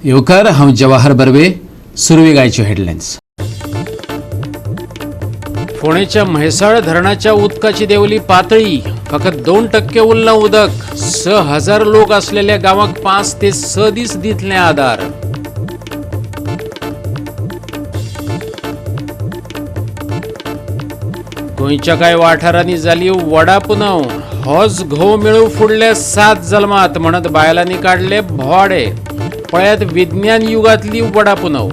येवकार हांव जवाहर बर्वे. सुरवेगायच्यो हेडलायन्स. फोंडेच्या म्हैसाळ धरणाच्या उदकाची देंवली पातळी. फकत 2% उरलां उदक. 6,000 लोक असलेल्या गावांक 5 ते 6 दीस दितले आधार. गोंयच्या कांय वाठारांनी जाली वडा पुनव. होच घोव मेळू फुडले 7 जल्मात म्हणत बायलांनी काढले भोवाडे. पळयात विज्ञान युगातली वडा पुनव.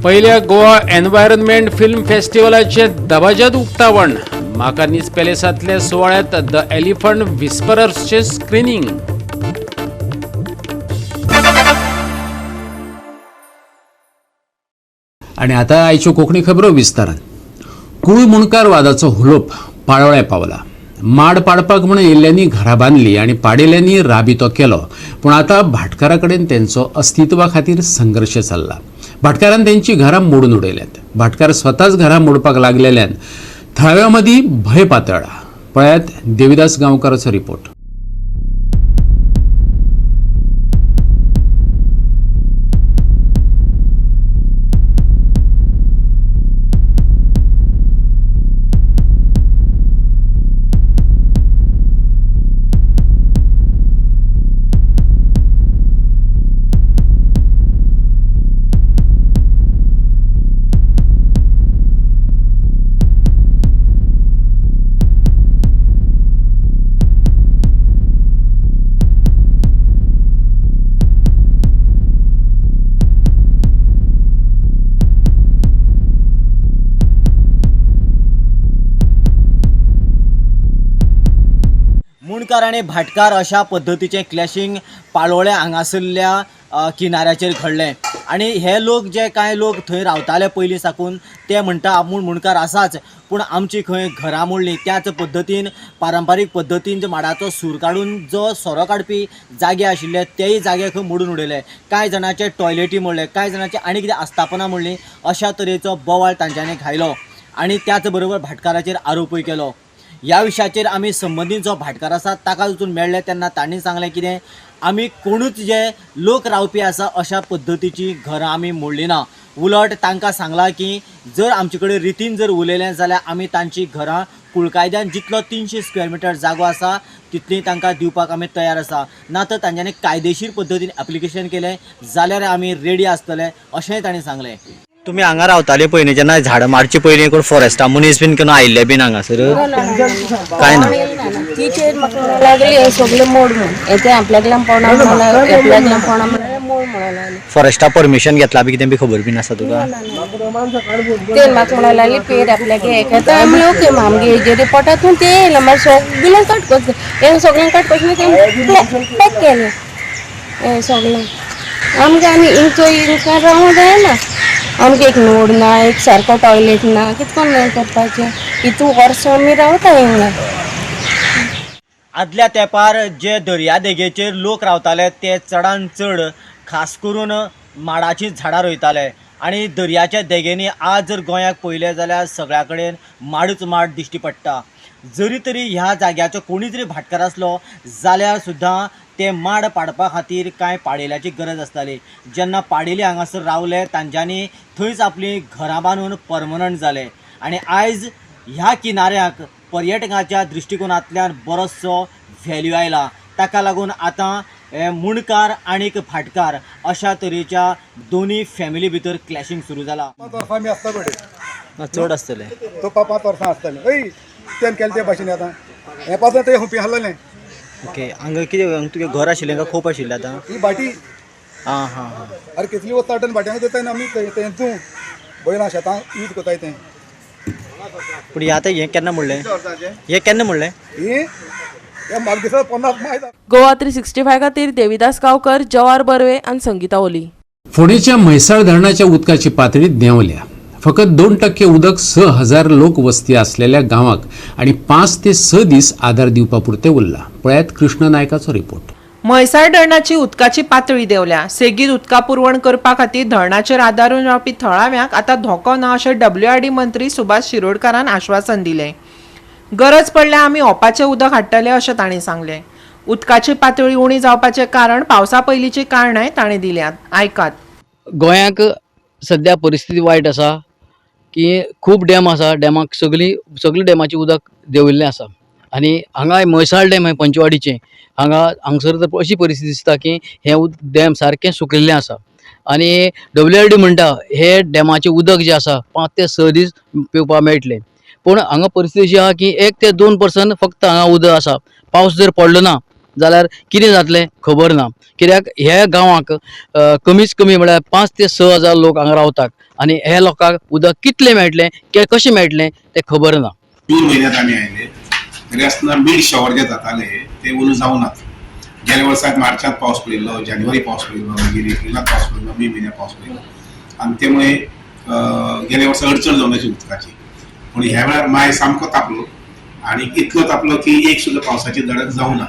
पहिल्या गोवा एन्व्हायरमेंट फिल्म फेस्टिवलाचे दबाज्यात उक्तावण. माकानीज पॅलेसांतल्या सुवाळ्यात द एलिफंट विस्परर्सचे स्क्रीनिंग. आणि आता आयच्यो कोंकणी खबरो विस्तारान. कूळ मुणकार वादाचो हुलोप पाळोळ्या पावला. माड पाडपाक म्हण येयल्ल्यांनी घरां बांदली आनी पाडेल्यांनी राबितो केलो. पूण आतां भाटकारा कडेन तेंचो अस्तित्वा खातीर संघर्श चल्ला. भाटकारान तेंची घरां मोडून उडयल्यात. भाटकार स्वताच घरां मोडपाक लागलेल्यान थळाव्यां मदीं भंय पातळ्ळा. पळयात देविदास गांवकाराचो रिपोर्ट. मुणकार आणि भाटकार अशा पद्धतीचे क्लॅशिंग पाळोळ्या हांगासरल्या किनाऱ्याचेर घडलें. आणि हे लोक जे कांय लोक थंय रावताले पयलीं साकून ते म्हणटा आपूण मुणकार आसाच पूण आमची खंय घरां मोडलीं. त्याच पद्दतीन पारंपारीक पद्दतीन जो माडाचो सूर काडून जो सोरो काडपी जागे आशिल्ले तेय जागे खंय मोडून उडयले. कांय जाणांचे टॉयलेटी मोडले, कांय जाणांचे आनी कितें आस्थापनां मोडलीं. अशा तरेचो बोवाळ तांच्यांनी घायलो आनी त्याच बरोबर भाटकाराचेर आरोपूय केलो. ह्या विशयाचेर आमी संबंदीत जो भाटकार आसा ताका वचून मेळ्ळे तेन्ना तांणी सांगलें कितें, आमी कोणूच जे लोक रावपी आसा अशा पद्दतीची घरां आमी मोडलीं ना. उलट तांकां सांगलां की जर आमचे कडेन रितीन जर उलयलें जाल्यार आमी तांची घरां कुळकायद्यान जितलो 300 स्क्वेअर मिटर जागो आसा तितली तांकां दिवपाक आमी तयार आसा. ना तर तांच्यांनी कायदेशीर पद्दतीन एप्लिकेशन केलें जाल्यार आमी रेडी आसतले अशेंय तांणी सांगलें. तुम्ही हांगा रावताले पयलीं जेन्ना झाडां मारची पयलीं कोण फॉरेस्टा मनीस बीन केन्ना आयिल्ले बीन हांगासर काय ना? टीचर म्हाका लागली सगळे मोड म्हणून येते आपल्याक पोवना म्हणून आपल्याक पोवना म्हणून मोड म्हणून लागली. फॉरेस्टा परमिशन घेतला बी कितें बी खबर बीन आसा तुका? ते म्हाका म्हणून लागली पेर आपल्याक हे करता आमी ओके आमगे हेजे रिपोर्टातून ते येयला मातशें बिलां कट करता हे सगळ्यांक कट करता ते पॅक केलें हे सगळें आमकां आनी इंका रावूं जायना. आमकां एक नोड ना, एक सारको टॉयलेट ना, कितकोन करपाचें हितू वर्स आमी रावता हिंगा. आदल्या तेंपार जे दर्या देगेचेर लोक रावताले ते चडान चड खास करून माडाची झाडां रोयताले. आणि दर्याच्या देगेनी आज जर गोंयाक पळयलें जाल्यार सगळ्या कडेन माडूच माड दिश्टी पडटा. जरी तरी ह्या जाग्याचो कोणी जरी भाटकार आसलो जाल्यार सुद्दां ते माड पाडपा खातीर कांय पाडेल्याची गरज आसताली. जेन्ना पाडेली हांगासर रावले तांच्यांनी थंयच आपली घरां बांदून परमनंट जाले. आनी आयज ह्या किनाऱ्याक पर्यटकाच्या दृश्टिकोनांतल्यान बरोचसो व्हॅल्यू आयला. ताका लागून आतां मुणकार आनीक भाटकार अशा तरेच्या दोनी फॅमिली भितर क्लॅशिंग सुरू जाला. चड आसतले तो 5 वर्सां आसतलें तें केलें ते भाशेन आतां हें पासून ते हुपी हाडलें. ओके हांगा कितें तुगे घर आशिल्लें काय खूब आशिल्लें आतां? ही भाटी आं हां अरे कितली वस्त वाटून भाट्यांक देताय आमी तेंचू बैलां शेतां यूज कोताय तें. पूण हें आतां हें केन्ना म्हणलें? हें केन्ना म्हणलें? ही म्हाका दिसता 50 मायदा. गोवा 365 खातीर देविदास गांवकर, जवाहर बर्वे आनी संगीता ओली. फोंडेच्या म्हैसाळ धरणाच्या उदकाची पातळी देंवल्या. फकत 2% उदक 6,000 लोक वस्ती असलेल्या गावांक आणि 5 ते 6 दीस आधार दिवपा पुरते उरला. पळयात कृष्ण नायकाचो रिपोर्ट. म्हैसाळ धरणाची उदकाची पातळी देंवल्या. सेगीत उदका पुरवण करपा खातीर धरणाचेर आदारून रावपी थळाव्यांक आतां धोको ना अशें WRD मंत्री सुभाष शिरोडकारान आश्वासन दिलें. गरज पडल्यार आमी ओपाचें उदक हाडटले अशें तांणी सांगलें. उदकाची पातळी उणी जावपाचे कारण पावसा पयलींची कारणांय ताणें दिल्यात. आयकात. गोंयाक सद्या परिस्थिती वायट आसा की खूब डॅम आसा, डॅमाक सगळी डॅमाची उदक देंविल्लें आसा आनी हांगा म्हैसाळ डॅम आहे पंचवाडीचें, हांगसर तर अशी परिस्थिती दिसता की हे डॅम सारकें सुकिल्लें आसा आनी WRD म्हणटा हे डॅमाचें उदक जें आसा 5 ते 6 दीस पिवपाक मेळटलें. पूण हांगा परिस्थिती अशी आहा की 1 ते 2% फक्त हांगा उदक आसा. पावस जर पडलो ना जाल्यार कितें जातलें खबर ना. कित्याक ह्या गांवांक कमीच कमी म्हळ्यार 5 ते 6 हजार लोक हांगा रावतात आनी हे लोकांक उदक कितलें मेळटलें कशें मेळटलें तें खबर ना. जून महिन्यात आम्ही आयले तरी आसतना मिड शॉवर जे जाताले ते उणू जावनात. गेल्या वर्साक मार्चात पावस पडिल्लो, जानेवारी पावस पडिल्लो, मागीर एप्रिलात पावस पडिल्लो, मे म्हयन्यात पावस पडिल्लो आनी त्यामुळे गेल्या वर्सा अडचण जावन अशी उदकाची. पूण ह्या वेळार माय सामको तापलो आणि इतलो तापलो की एक सुद्धा पावसाची दडक जावं ना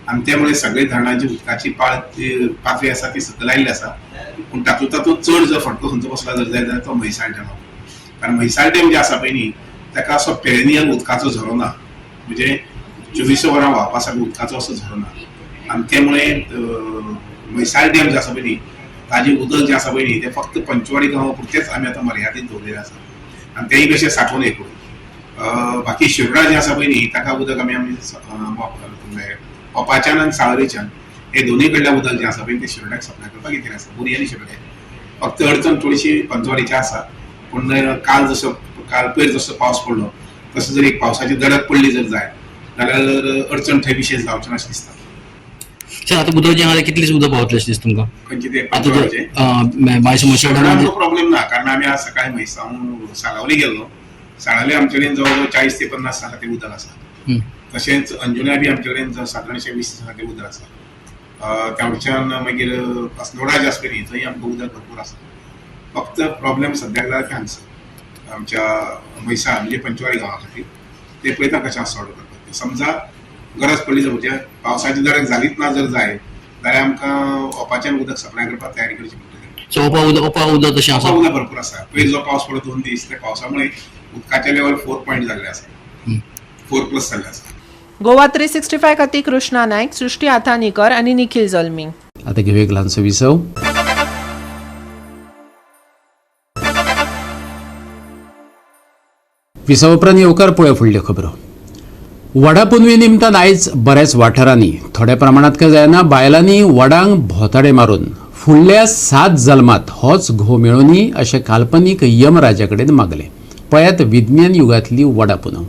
आणि त्यामुळे सगळे धरणांची उदकाची पातळी आसा ती सकयल आयिल्ली आसा. पूण तातूंत चड जर फटको खंयचो बसला जर जाय जाल्यार तो म्हैसाळ डॅम. कारण म्हैसाळ डॅम जे आसा पळय न्ही ताका असो पेरेनियल उदकाचो झरो ना, म्हणजे 24 वरां व्हांवपा सारको उदकाचो असो झरो ना आणि त्यामुळे म्हैसाळ डॅम जे आसा पळय न्ही ताजें उदक जें आसा पळय न्ही तें फक्त पंचवाडी गांवा पुरतेंच आमी आतां मर्यादीत दवरलेलें आसा आनी तेंय कशें साठोवन हे करून बाकी शिरोडा जें आसा पळय न्ही ताका उदक आमी ओपाच्यान आनी साळावेच्यान हे दोनूय कडल्यान उदक जें आसा पळय तें शिरोड्याक सप्लाय करपाक येतलें आसा, बोरी आनी शिरोड्याक. फक्त अडचण थोडीशी पंचवाडीची आसा. पूण काल पयर जसो पावस पडलो तसो जर एक पावसाची दडक पडली जर जाय जाल्यार अडचण थंय विशेष जावचें ना अशें दिसता. आतां उदक जें आहा कितलें सुद्दां पावतलें अशें दिसता तुमकां? खंयचे ते पंचवाडीचें प्रॉब्लेम ना, कारण आमी आज सकाळी म्हैसाळ साळावली गेल्लो. साळावली आमचे कडेन जवळ जवळ 40 ते 50 दिसां उदक आसा. तशेंच अंजुना बी आमचे कडेन सादारणशें 20 दिसां उदक आसा. त्यावटच्यान मागीर अस्नोडा जे आसा पळय थंय आमकां उदक भरपूर आसा. फक्त प्रॉब्लेम सद्याक जाता ते हांगसर आमच्या म्हैसाळ म्हणजे पंचवाडी गांवा खातीर ते पळयता कशें सॉल्व करपाक. समजा गरज पडली म्हणजे पावसाची दडक जालीच ना जर जाय जाल्यार आमकां ओपाच्यान उदक सप्लाय करपाक तयारी करची पडटली. ओपा उदक तशें आसा? उदक भरपूर आसा. पयर जो पावस पडलो 2 दीस त्या पावसामुळे उदकाचें लेवल 4 पॉयंट जाल्लें आसा, 4+ जाल्लें आसा. गोवा 365 खातीर कृष्णा नायक, सृष्टी आथानीकर आनी निखिल जल्मी. आता घेऊ एक ल्हानसो विसव. विसव उपरांत येवकार पळय फुडल्यो खबरो. वडा पुनवे निमतान आयज बऱ्याच वाठारांनी थोड्या प्रमाणात काय जायना बायलांनी वडांक भोताडे मारून फुडल्या 7 जल्मात होच घोव मेळोनी अशें काल्पनीक यमराजा कडेन मागले. पळयात विज्ञान युगांतली वडा पुनव.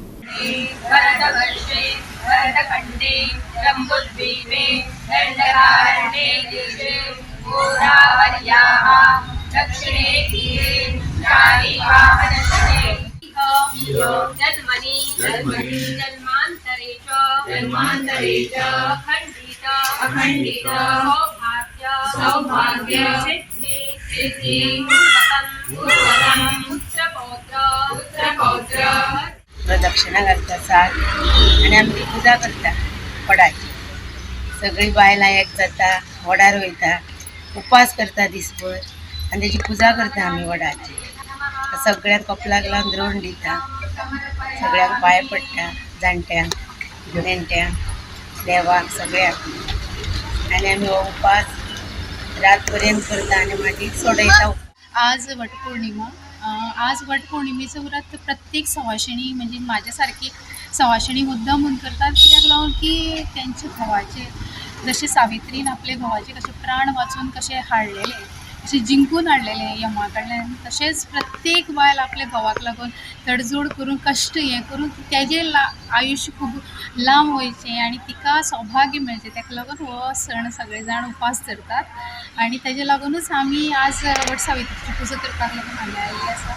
प्रदक्षिणा घालता सात आनी आमी ती पुजा करता वडाची. सगळीं बायलां एक जाता, वडार वयता, उपास करता दिसभर आनी तेजी पुजा करता आमी वडाची. सगळ्यांक कपलाक लावन द्रोण दिता, सगळ्यांक पांय पडटा, जाणट्यांक नेणट्यांक देवाक सगळ्यांक आनी आमी हो उपास रात पर्यंत करता आनी मागीर सोडयता. आज वटपौर्णिमा. आज वटपौर्णिमेचं व्रत प्रत्येक सवाशिणी म्हणजे माझ्यासारखी सवाशिणी मुद्दाम म्हणून करतात कित्याक लागून की त्यांचे घोवाचे जसे सावित्रीन आपले घोवाचे कसे प्राण वाचून कसे हाडलेले, असे जिंकून हाडलेले यमा कडल्यान, तशेंच प्रत्येक बायल आपल्या घोवाक लागून तडजोड करून कश्ट हें करून तेजें आयुश्य खूब लांब वयचें आनी तिका सौभाग्य मेळचें तेका लागून हो सण सगळे जाण उपास धरतात आनी तेजे लागूनच आमी आज वट सावित्रीची पुजा करपाक लागून हांगा आयिल्ले आसा.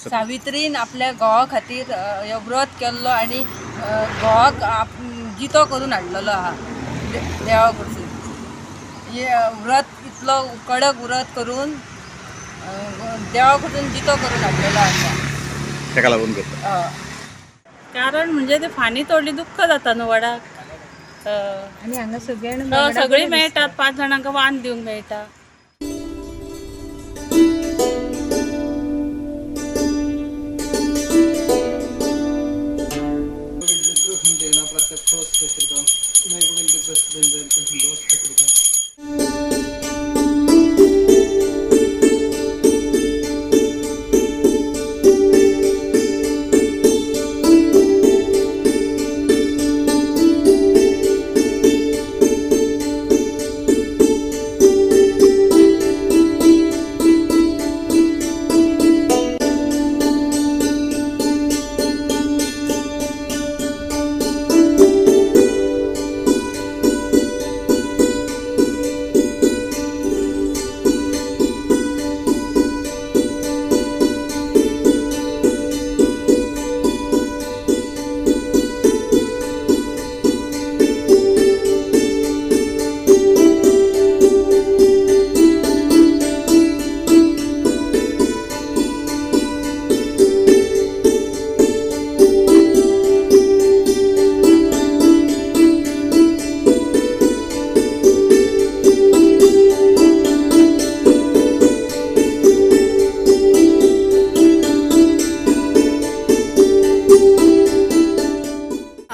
सावित्रीन आपल्या घोवा खातीर हे व्रत केल्लो आनी घोवाक जितो करून हाडलेलो आहा देवा कडसून. हे व्रत इतलो कडक व्रत करून देवा कडसून जितो करून हाडलेलो आसा. ताका लागून करता. कारण म्हणजे ते फानी तोडली दुख्ख जाता न्हू वडाक आनी हांगा सगळीं मेळटात. 5 जाणांक वान दिवंक मेळटा.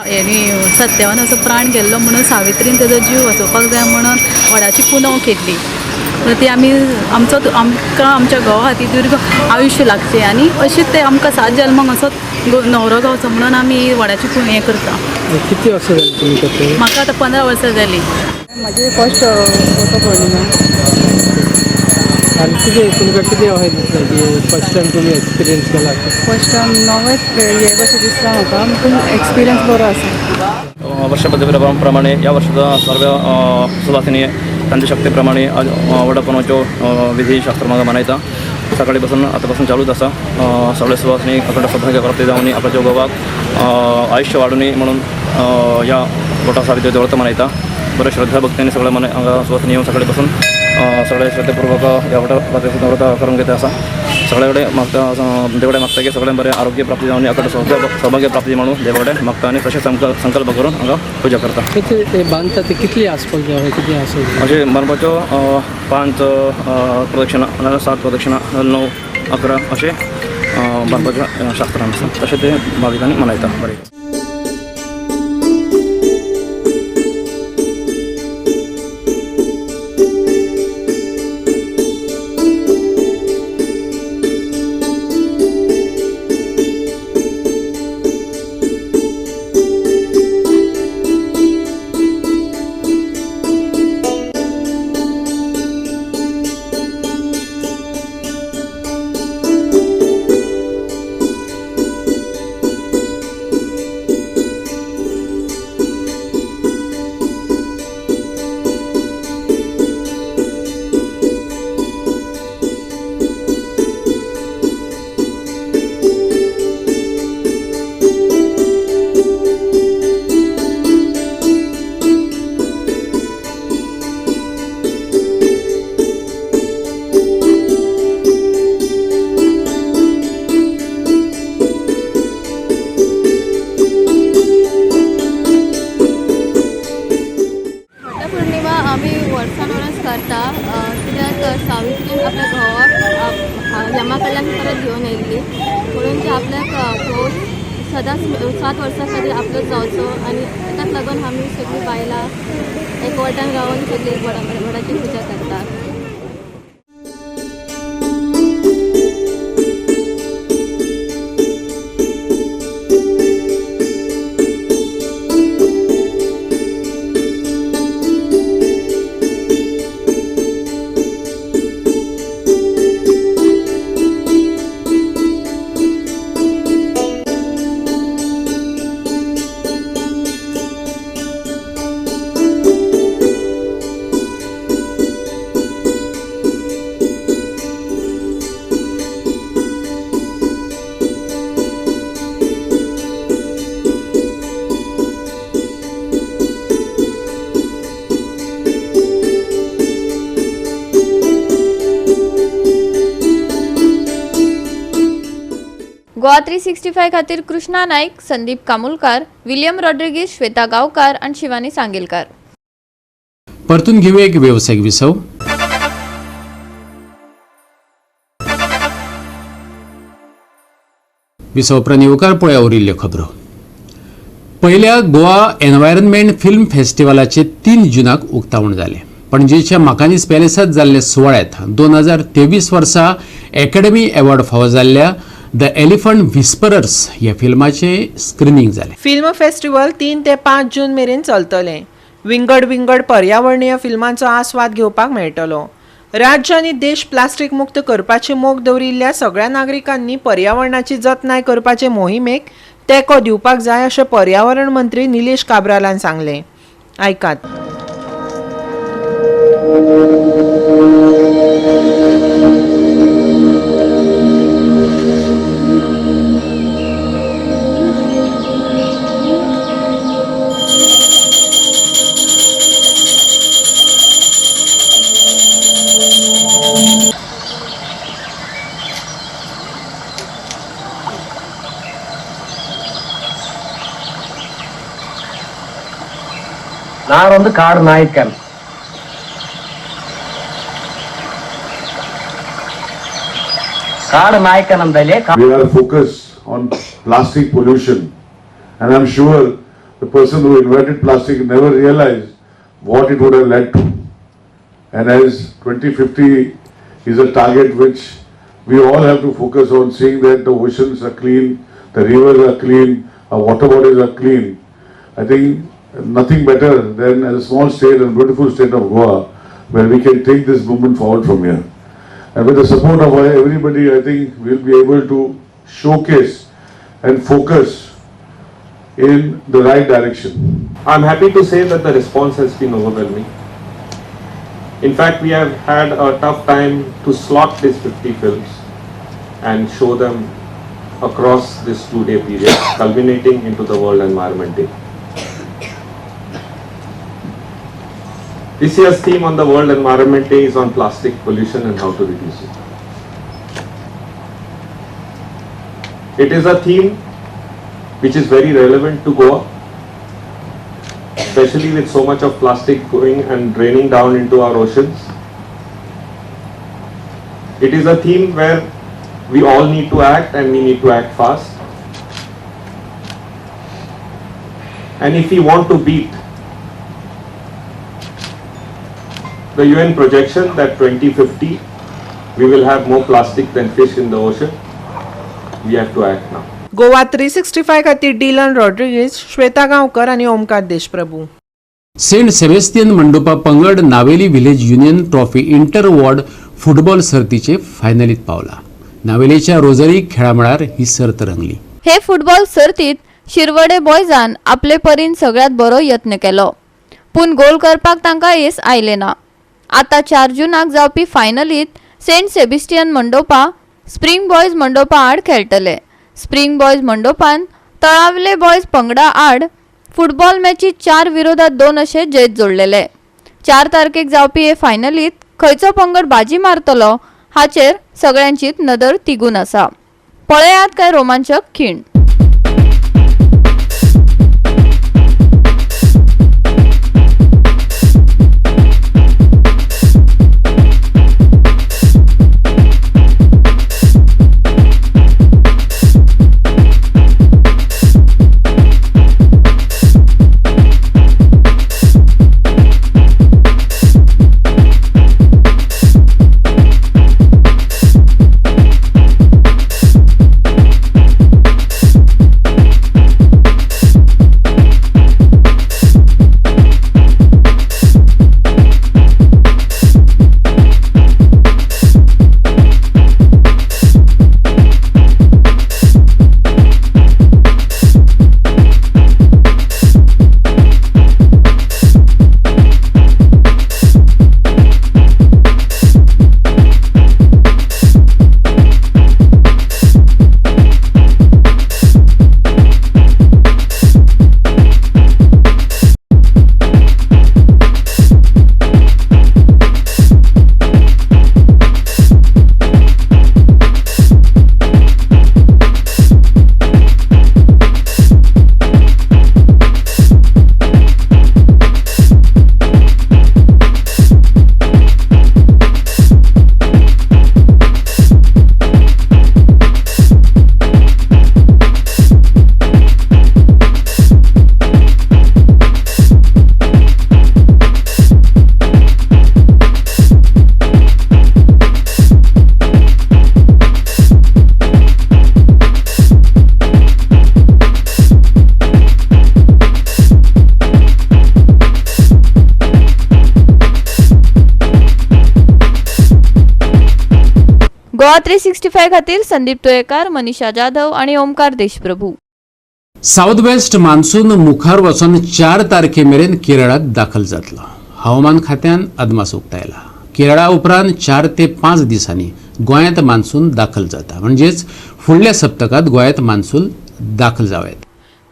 हेणी सत्यवान असो प्राण गेल्लो म्हणून सावित्रीन तेजो जीव वाचोवपाक जाय म्हणून वडाची पुनव केल्ली. तर ती आमकां आमच्या घोवा खातीर दीर्घ आयुश्य लागचें आनी अशीच ते आमकां 7 जल्मांक असो न्हवरो गावचो म्हणून आमी वडाची हें करता. किती वर्सां जाली तुमी करता? म्हाका आतां 15 वर्सां जालीं. माझी फर्स्ट वटपौर्णिमा. आणि तुमकां कितें अशें दिसलें की फर्स्ट टायम तुमी एक्सपिरियन्स केला? फर्स्ट टायम नवेच हे कशें दिसता म्हाका, पूण एक्सपिरियन्स बरो आसा. वर्षपद्धतीप्रमाणे या वर्षाचा सर्व सुवासिनी त्यांच्या शक्तीप्रमाणे वडापणाच्यो विधी शास्त्र मनयता. सकाळी पासून आतापासून चालूच आसा. सगळे सुवासिनी अखंड सौभाग्य प्राप्ती जावनी आपल्या गोवाक आयुष्य वाडूनी म्हणून या वटा सावित्रीचें व्रत मनयता. बऱ्या श्रद्धा भक्तीने सगळे सुवासिनी येऊन सकाळी पासून सगळे श्रद्धेपूर्वक या वटा व्रत करून घेता आसा. सगळ्याकडे मागता देवाकडे मागता की सगळ्यांक बरें आरोग्य प्राप्ती जावन अखंड सौभाग्य प्राप्ती म्हणून देवाकडे मागता आनी तशें संकल्प करून हांगा पुजा करता. ते बांदता ते कितली आसपाक जाय कितली आसप अशें बांदपाच्यो 5 प्रदक्षिणा 7 प्रदक्षिणा 9 11 अशें बांदपाच्यो शास्त्रान आसा. तशें ते भाविकांनी मनयता. बरें. करता कित्याक सावित्रीन आपल्या घोवाक यमा कडल्यान परत घेवन येयल्ली म्हणून ते आपल्याक घोव सदांच 7 वर्सां खातीर आपलो जावचो आनी ताका लागून आमी सगळीं बायलां एकवटान रावन सगळीं वडाची पुजा करता. GOA365 खातीर कृष्णा नाईक, संदीप कामुलकार, विलियम रॉड्रिगीस, श्वेता गावकार आणि शिवानी सांगेलकार. परतून घेऊया एक व्यावसायिक विसव. विसव प्रनिवकार पळया उरिल्ल्यो खबरो. पहिल्या गोवा एनवायरनमेंट फिल्म फेस्टिवलाचे 3 जूनाक उक्तावण जाले. पणजेच्या माकानीस पॅलेसात जाल्ल्या सुवाळ्यात 2023 वर्सा अकॅडमी अवॉर्ड फावो जाल्ल्या द एलिफंट व्हिस्परर्स ह्या फिल्माचे स्क्रीनिंग जाले. फिल्म फेस्टिवल 3 ते 5 जून मेरेन चलतले. विंगड पर्यावरणीय फिल्मांचो आस्वाद घेवपाक मेळटलो. राज्य आनी देश प्लास्टीक मुक्त करपाची मोख दवरिल्ल्या सगळ्या नागरिकांनी पर्यावरणाची जतनाय करपाचे मोहिमेक तेंको दिवपाक जाय अशें पर्यावरण मंत्री निलेश काब्रालान सांगलें. आयकात. நான் காடு நாயக்கன். காடு நாயக்கன். We are focused on plastic pollution and I'm sure the person who invented plastic never realized what it would have led to. And as 2050 is a target which we all have to focus on, seeing that the oceans are clean, the rivers are clean, our water bodies are clean. I think nothing better than as a small state and beautiful state of Goa, where we can take this movement forward from here. And with the support of everybody, I think we'll be able to showcase and focus in the right direction. I'm happy to say that the response has been overwhelming. In fact, we have had a tough time to slot these 50 films and show them across this 2-day period, culminating into the World Environment Day. This year's theme on the World Environment Day is on plastic pollution and how to reduce it. It is a theme which is very relevant to Goa, especially with so much of plastic going and draining down into our oceans. It is a theme where we all need to act, and we need to act fast. And if we want to beat the UN projection that 2050 we will have more plastic than fish in the ocean, we have to act now. Goa 365 खातीर Dylan Rodrigues, Shweta Gaonkar आणि Omkar Deshprabhu. Saint Sebastian Mandopa Pangad Navelim village union trophy inter ward football सर्तीचे फायनलीत पावला. नावेलीच्या rosary खेळामळार ही सर्त रंगली. हे football सर्तीत शिरवडे बॉयजान आपले परीन सगळ्यात बरो यत्न केलो, पूण गोल करपाक तांकां येस आयले ना. आता 4 जूनाक जावपी फायनलीत सेंट सेबेस्तियन मंडोपा स्प्रिंग बॉयज मंडोपा आड खेळटले. स्प्रिंग बॉयज मंडोपान तळावले बॉयज पंगडा आड फुटबॉल मॅचीत 4-2 अशे जैत जोडलेले. 4 तारखेक जावपी हे फायनलीत खंयचो पंगड बाजी मारतलो हाचेर सगळ्यांचीच नदर तिगून आसा. पळयात काय रोमांचक खीण. गोवा 365 खातीर संदीप तुळेकार, मनीषा जाधव आणि Omkar Deshprabhu. South west monsoon मुखार वचून 4 तारखेमेरेन केरळात दाखल जातलो. हवामान खात्यान अदमास उक्तायला. केरळा उपरांत 4 ते 5 दिसांनी गोंयांत मान्सून दाखल जाता, म्हणजेच फुडल्या सप्तकात गोंयांत मान्सून दाखल जावेत.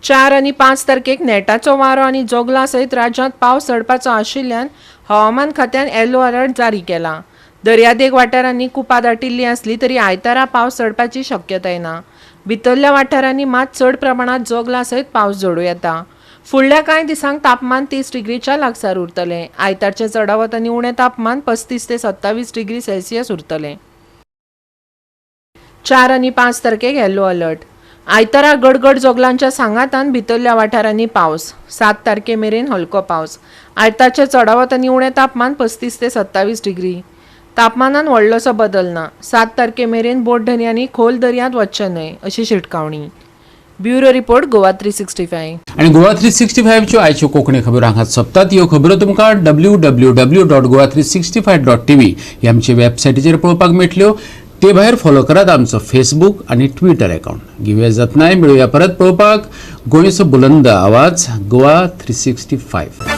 4 आणि 5 तारखेक नेटाचो वारो आणि जोगला सयत राज्यांत पावस चडपाचो आशिल्ल्यान हवामान खात्यान येलो अलर्ट जारी केला. दर्यादेग वाठारांनी कुपां दाटिल्ली आसली तरी आयतारा पावस चडपाची शक्यताय ना. भितरल्या वाठारांनी मात चड प्रमाणात जोगला सयत पावस झोडू येता. फुडल्या कांय दिसांक तापमान 30 डिग्रीच्या लागसार उरतलें. आयतारचे चडावत आनी उणें तापमान 35 ते 27 डिग्री सेल्सियस उरतलें. 4 आणि 5 तारखेक येलो अलर्ट. आयतारा गडगड जोगलांच्या सांगातान भितरल्या वाठारांनी पावस 7 तारखे मेरेन हलको पावस आयतारचे चडावत आनी उणें तापमान 35 ते 27 डिग्री तापमानात व्हडलोसो बदल ना 7 तारखे मेरेन बोट धन्यांनी खोल दर्यांत वचचें न्हय अशी शिटकावणी ब्युरो रिपोर्ट गोवा 365 आणि गोवा 365 च्यो आयच्यो कोंकणी खबरो हांगाच सोंपतात. ह्यो खबरो तुमकां www.goa365.tv ह्या आमचे वेबसायटीचेर पळोवपाक मेळटल्यो. ते भायर फॉलो करात आमचो फेसबूक आणि ट्विटर अकाउंट. घेवया जतनाय मेळुया परत पळोवपाक गोंयचो बुलंद आवाज गोवा 365.